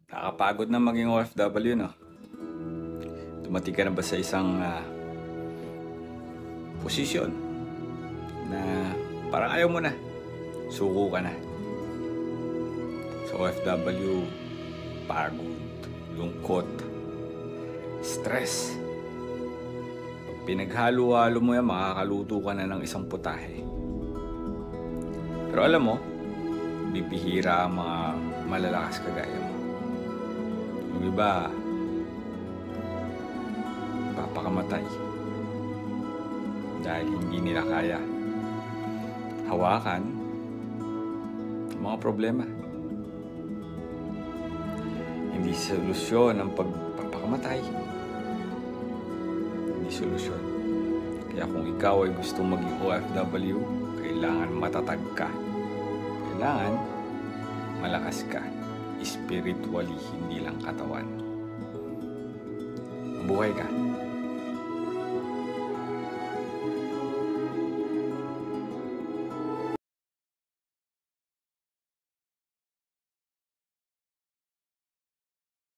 Nakakapagod na maging OFW, no? Dumating ka na ba sa isang posisyon na parang ayaw mo na, suko ka na? Sa OFW, pagod, lungkot, stress. Pag pinaghalo-halo mo yan, makakaluto ka na ng isang putahe. Pero alam mo, bibihira ang mga malalakas kagaya mo. Yung iba, papakamatay dahil hindi nila kaya hawakan ang mga problema. Hindi solusyon ang pagpapakamatay. Hindi solusyon. Kaya kung ikaw ay gustong maging OFW, kailangan matatag ka. Kailangan malakas ka. Spiritually, hindi lang katawan. Mabuhay ka.